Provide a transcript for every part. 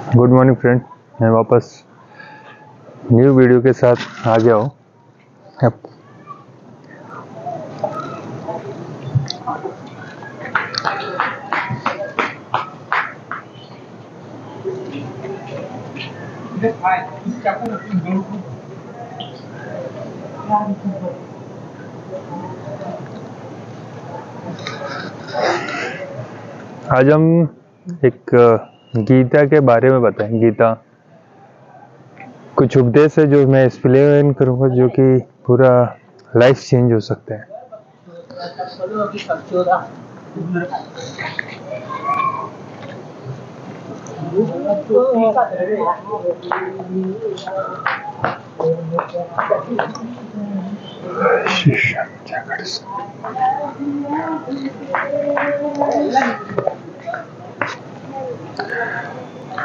Good morning friend, मैं वापस new video के साथ आ गया हूँ। आज हम एक गीता के बारे में बताएं। गीता कुछ उपदेश है जो मैं एक्सप्लेन करूँगा, जो कि पूरा लाइफ चेंज हो सकता है।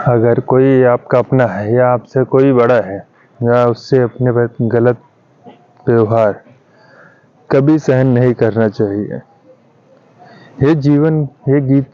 अगर कोई आपका अपना है या आपसे कोई बड़ा है या उससे अपने पर गलत व्यवहार कभी सहन नहीं करना चाहिए। ये जीवन, ये गीत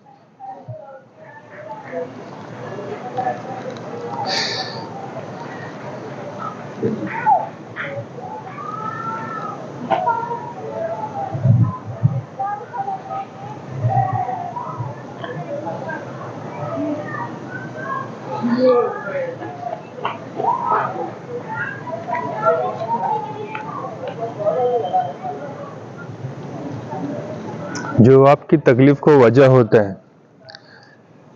जो आपकी तकलीफ को वजह होता है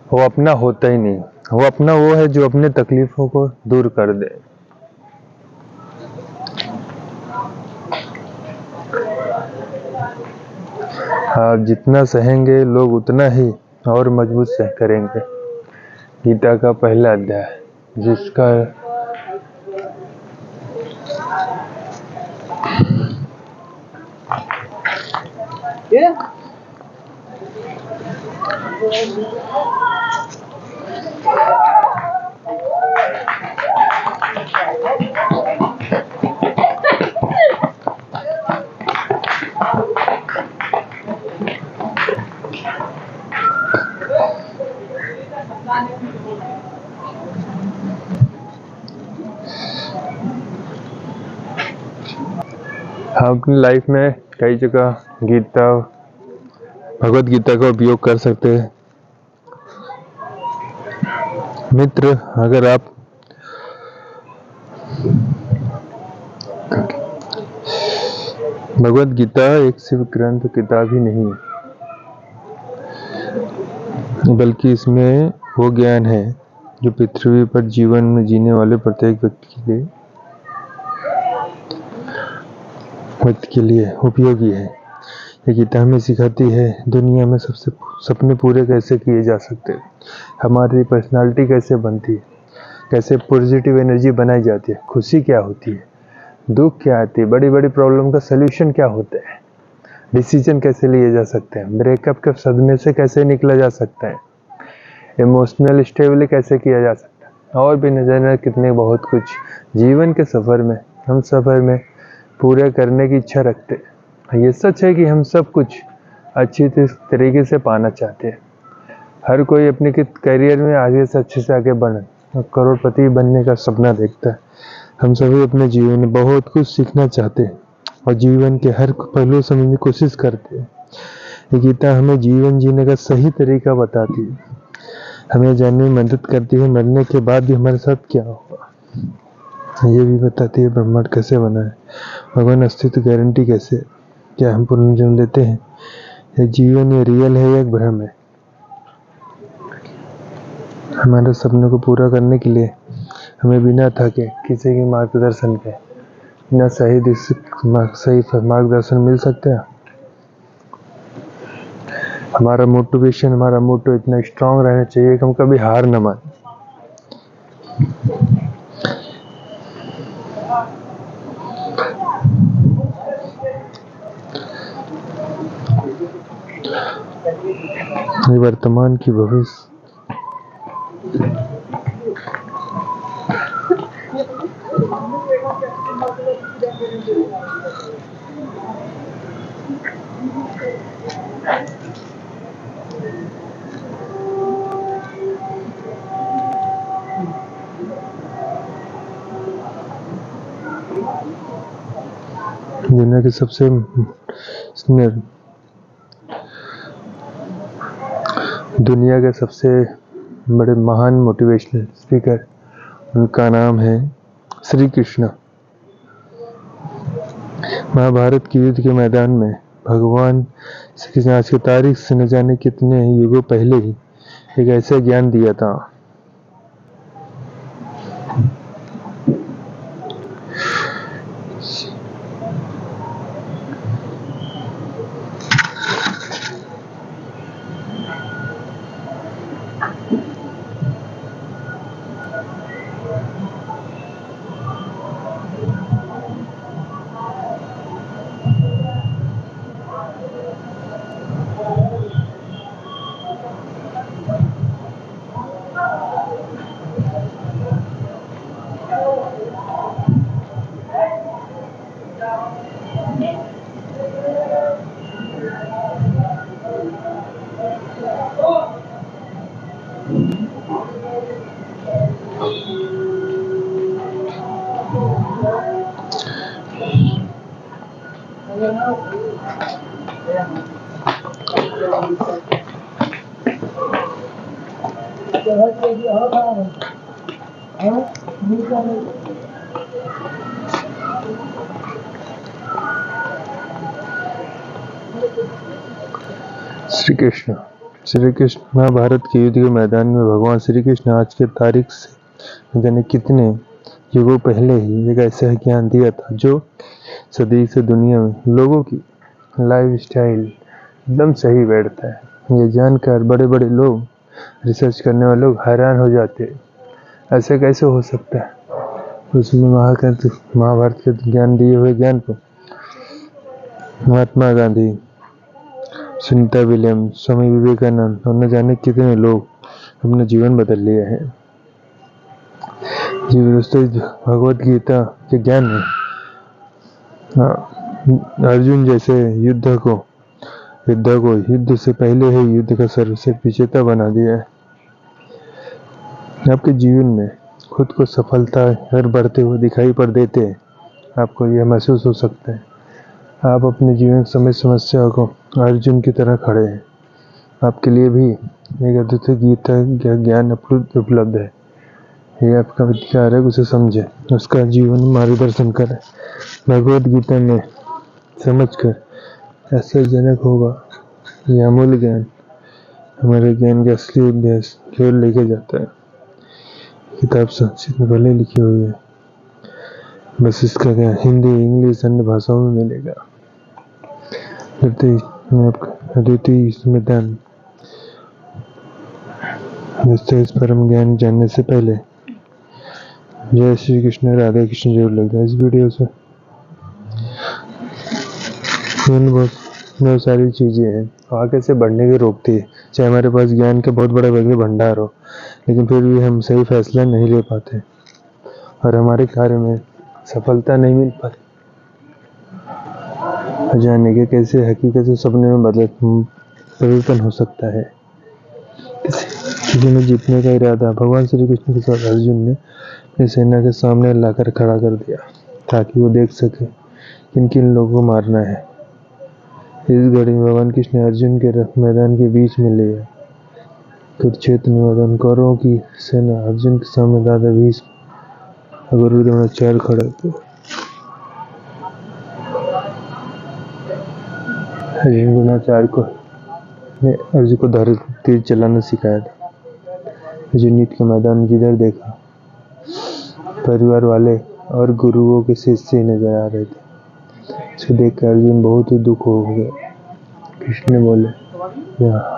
वो अपना होता ही नहीं। वो अपना वो है जो अपने तकलीफों को दूर कर दे। आप जितना सहेंगे लोग उतना ही और मजबूत सह करेंगे। गीता का पहला अध्याय, जिसका हम अपनी लाइफ में कई जगह गीता, भगवत गीता का उपयोग कर सकते हैं। मित्र, अगर आप भगवत गीता एक सिर्फ ग्रंथ किताब ही नहीं है, बल्कि इसमें वो ज्ञान है जो पृथ्वी पर जीवन में जीने वाले प्रत्येक व्यक्ति के लिए उपयोगी है। ये गीता हमें सिखाती है दुनिया में सबसे सपने पूरे कैसे किए जा सकते हैं, हमारी पर्सनालिटी कैसे बनती है, कैसे पॉजिटिव एनर्जी बनाई जाती है, खुशी क्या होती है, दुख क्या आती है, बड़ी बड़ी प्रॉब्लम का सल्यूशन क्या होता है, डिसीजन कैसे लिए जा सकते हैं, ब्रेकअप के सदमे से कैसे निकला जा सकता है, इमोशनल स्टेबल कैसे किया जा सकता है, और भी न जाने कितने बहुत कुछ जीवन के सफ़र में हम सफ़र में पूरे करने की इच्छा रखते हैं। ये सच है कि हम सब कुछ अच्छी तरीके से पाना चाहते हैं। हर कोई अपने करियर में आगे से अच्छे से आगे बढ़े और करोड़पति बनने का सपना देखता है। हम सभी अपने जीवन में बहुत कुछ सीखना चाहते हैं और जीवन के हर पहलू समझने की कोशिश करते हैं। ये गीता हमें जीवन जीने का सही तरीका बताती है, हमें जानने में मदद करती है मरने के बाद भी हमारे साथ क्या होगा। ये भी बताती है ब्रह्मांड कैसे बना है, भगवान अस्तित्व गारंटी कैसे, क्या हम पुनर्जन्म लेते हैं, ये जीवन ये रियल है या एक भ्रम है। हमारे सपनों को पूरा करने के लिए हमें बिना थके किसी के मार्गदर्शन के, बिना सही मार्गदर्शन मिल सकता है। हमारा मोटिवेशन, हमारा मोटो इतना स्ट्रांग रहना चाहिए कि हम कभी हार न माने। वर्तमान की भविष्य दुनिया के सबसे बड़े महान मोटिवेशनल स्पीकर, उनका नाम है श्री कृष्ण। महाभारत के युद्ध के मैदान में भगवान श्री कृष्ण आज की तारीख से न जाने कितने युगों पहले ही एक ऐसा ज्ञान दिया था। श्री कृष्ण महाभारत के युद्ध के मैदान में भगवान श्री कृष्ण आज के तारीख से जाने कितने युगों पहले ही एक ऐसा ज्ञान दिया था जो सदी से दुनिया में लोगों की लाइफ स्टाइल एकदम सही बैठता है। ये जानकर बड़े बड़े लोग, रिसर्च करने वाले लोग हैरान हो जाते हैं, ऐसे कैसे हो सकता है। उसमें महाभारत के ज्ञान दिए हुए ज्ञान को महात्मा गांधी, सुनीता विलियम, स्वामी विवेकानंद और न जाने कितने लोग अपना जीवन बदल लिए हैं। जी दोस्तों, भगवत गीता के ज्ञान में अर्जुन जैसे युद्ध से पहले ही युद्ध का सर्वश्रेष्ठ विजेता बना दिया है। आपके जीवन में खुद को सफलता हर बढ़ते हुए दिखाई पड़ देते हैं, आपको यह महसूस हो सकता है आप अपने जीवन समस्या को अर्जुन की तरह खड़े हैं। आपके लिए भी एक अद्वितीय गीता का ज्ञान उपलब्ध है। ये आपका अधिकार है, उसे समझे, उसका जीवन मार्गदर्शन करें। भगवत गीता में समझकर आश्चर्यजनक होगा। यह अमूल्य ज्ञान हमारे ज्ञान के असली उद्देश्य की ओर लेके जाता है। किताब संस्कृत में भले लिखी हुई है, बस इसका ज्ञान हिंदी, इंग्लिश, अन्य भाषाओं में मिलेगा। अद्वितीय संविधान। दोस्तों, इस परम ज्ञान जानने से पहले जय श्री कृष्ण, राधे कृष्ण जरूर लगता है। इस वीडियो से बहुत सारी चीजें हैं आगे से बढ़ने की रोकती है। चाहे हमारे पास ज्ञान का बहुत बड़ा भंडार हो, लेकिन फिर भी हम सही फैसला नहीं ले पाते और हमारे कार्य में सफलता नहीं मिल पाती। जाने के कैसे हकीकत से सपने में परिवर्तन हो सकता है। किसी में जीतने का इरादा भगवान श्री कृष्ण के साथ अर्जुन ने अपनी सेना के सामने लाकर खड़ा कर दिया ताकि वो देख सके किन किन लोगों को मारना है। इस घड़ी में भगवान कृष्ण ने अर्जुन के मैदान के बीच में ले गया। कुरुक्षेत्र में कौरवों की सेना अर्जुन के सामने दादा भीष्म और द्रोणाचार्य खड़े थे। द्रोणाचार्य ने अर्जुन को तीर चलाना सिखाया था। अर्जुन युद्ध के मैदान में जिधर देखा परिवार वाले और गुरुओं के शिष्य नजर आ रहे थे। इसे देखकर अर्जुन बहुत ही दुख हो गया। कृष्ण ने बोले,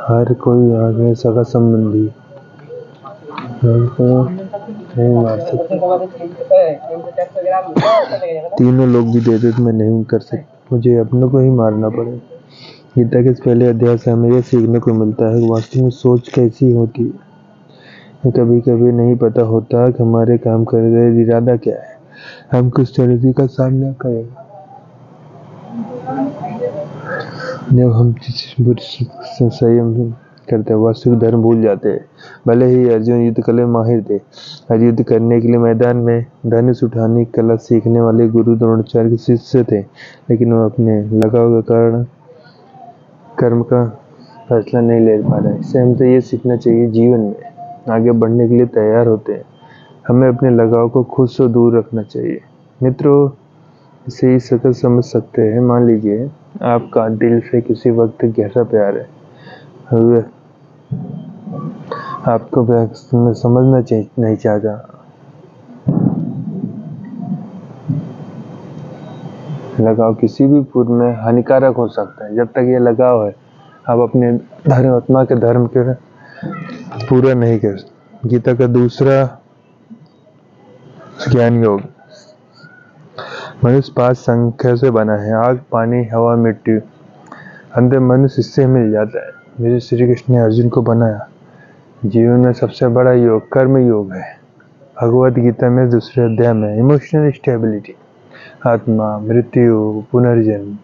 हर कोई आ गया सगा संबंधी नहीं मार सकते। तीनों लोग भी दे दे तो मैं नहीं कर सकता, मुझे अपनों को ही मारना पड़ेगा। गीता के इस पहले अध्याय से हमें यह सीखने को मिलता है कि वास्तव में सोच कैसी होती है। कभी कभी नहीं पता होता कि हमारे काम करने का इरादा क्या है, हम किस चुनौती का सामना करेंगे। जब हम संयम करते वास्तविक धर्म भूल जाते हैं। भले ही अर्जुन युद्ध कला में माहिर थे, और युद्ध करने के लिए मैदान में धनुष उठाने की कला सीखने वाले गुरु द्रोणाचार्य के शिष्य थे, लेकिन वो अपने लगाव के कारण कर्म का फैसला नहीं ले पा रहे। इससे हमें तो ये सीखना चाहिए, जीवन में आगे बढ़ने के लिए तैयार होते हैं, हमें अपने लगाव को खुद से दूर रखना चाहिए। मित्रों, इसे इस शक्ल समझ सकते हैं। मान लीजिए आपका दिल से किसी वक्त गहरा प्यार है, आपको समझना नहीं चाहता, लगाव किसी भी पूर्व में हानिकारक हो सकता है। जब तक ये लगाव है, आप अपने आत्मा के धर्म के पूरा नहीं कर। गीता का दूसरा ज्ञान योग। मनुष्य 5 संख्या से बना है: आग, पानी, हवा, मिट्टी। अंदर मनुष्य इससे मिल जाता है। मेरे श्री कृष्ण ने अर्जुन को बनाया। जीवन में सबसे बड़ा योग कर्म योग है। भगवद गीता में दूसरे अध्याय में इमोशनल स्टेबिलिटी, आत्मा, मृत्यु, पुनर्जन्म,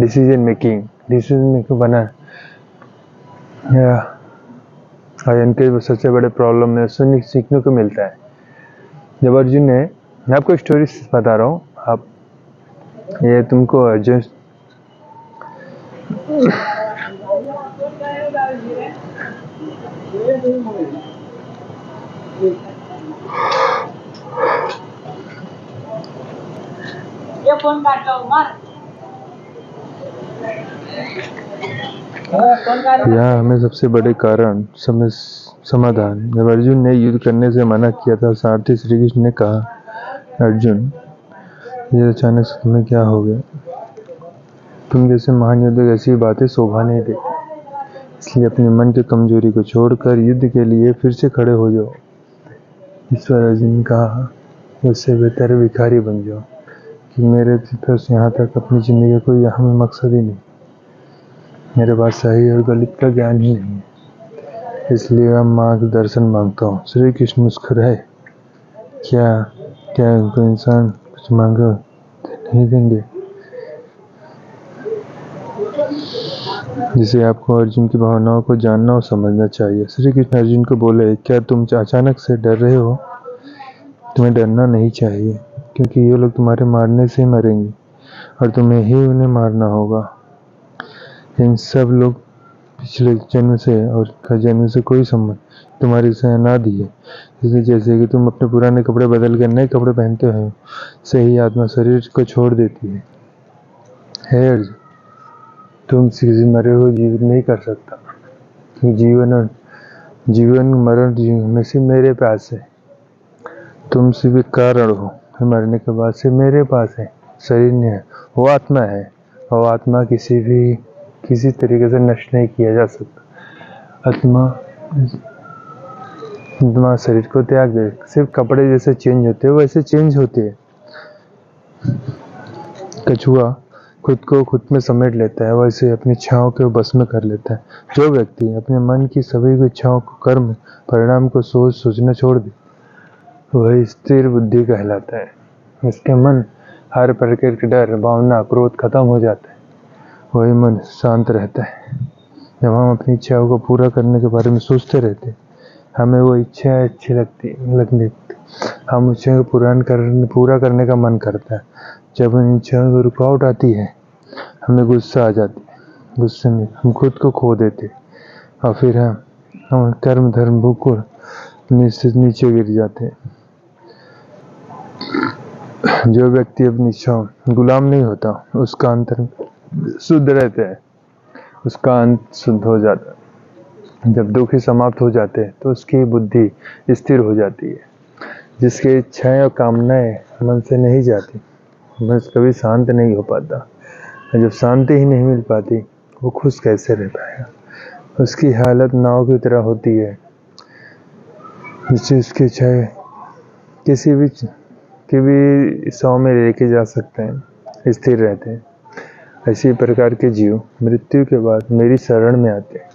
डिसीजन मेकिंग बना आयन के सबसे बड़े प्रॉब्लम में सीखने को मिलता है। जब अर्जुन ने, मैं आपको स्टोरी बता रहा हूँ, आप ये तुमको अर्जुन ये फोन काट लो मार। यहाँ हमें सबसे बड़े कारण समाधान। जब अर्जुन ने युद्ध करने से मना किया था, सारथी श्री कृष्ण ने कहा, अर्जुन, ये अचानक से तुम्हें क्या हो गया? तुम जैसे महान योद्धा ऐसी बातें शोभा नहीं देती, इसलिए अपने मन की कमजोरी को छोड़कर युद्ध के लिए फिर से खड़े हो जाओ। इस पर अर्जुन ने कहा, उससे बेहतर भिखारी बन जाओ, कि मेरे पास यहाँ तक अपनी जिंदगी का कोई यहाँ में मकसद ही नहीं, मेरे पास सही और गलत का ज्ञान ही नहीं है, इसलिए मैं मार्गदर्शन मांगता हूँ। श्री कृष्ण मुस्कुराए, क्या उनको इंसान कुछ मांगा नहीं देंगे? जिसे आपको अर्जुन की भावनाओं को जानना और समझना चाहिए। श्री कृष्ण अर्जुन को बोले, क्या तुम अचानक से डर रहे हो? तुम्हें डरना नहीं चाहिए, क्योंकि ये लोग तुम्हारे मारने से मरेंगे और तुम्हें ही उन्हें मारना होगा। इन सब लोग पिछले जन्म से और का जन्म से कोई संबंध तुम्हारी से अनादि है। इसलिए जैसे कि तुम अपने पुराने कपड़े बदल कर नए कपड़े पहनते हो, सही आत्मा शरीर को छोड़ देती है। हे अर्जुन, तुम किसी मरे हुए जीवित नहीं कर सकता। जीवन मरण में से मेरे पास है। तुम सिर्फ कारण हो, मरने के बाद से मेरे पास है। शरीर नहीं है, वो आत्मा है, और आत्मा किसी तरीके से नष्ट नहीं किया जा सकता। आत्मा शरीर को त्याग दे, सिर्फ कपड़े जैसे चेंज होते हैं वैसे चेंज होते हैं। कछुआ खुद में समेट लेता है, वैसे अपनी इच्छाओं के बस में कर लेता है। जो व्यक्ति अपने मन की सभी इच्छाओं को कर्म परिणाम को सोचना छोड़ दे, वही स्थिर बुद्धि कहलाता है। इसके मन हर प्रकार के डर, भावना, क्रोध खत्म हो जाता है, वही मन शांत रहता है। जब हम अपनी इच्छाओं को पूरा करने के बारे में सोचते रहते, हमें वो इच्छा अच्छी लगने हम इच्छा को पूरा करने का मन करता है। जब उन इच्छाओं को रुकावट आती है, हमें गुस्सा आ जाती है। गुस्से में हम खुद को खो देते, और फिर हम कर्म धर्म भूख नीचे गिर जाते हैं। जो व्यक्ति अपनी इच्छाओं गुलाम नहीं होता, उसका अंतर शुद्ध रहता है, उसका अंत शुद्ध हो जाता है। जब दुख ही समाप्त हो जाते हैं, तो उसकी बुद्धि स्थिर हो जाती है। जिसकी इच्छाएं और कामनाएं मन से नहीं जाती, मन कभी शांत नहीं हो पाता। जब शांति ही नहीं मिल पाती, वो खुश कैसे रह पाएगा? उसकी हालत नाव की तरह होती है, जिससे उसकी इच्छाएं किसी भी सौ में लेके जा सकते हैं, स्थिर रहते हैं। इसी प्रकार के जीव मृत्यु के बाद मेरी शरण में आते हैं।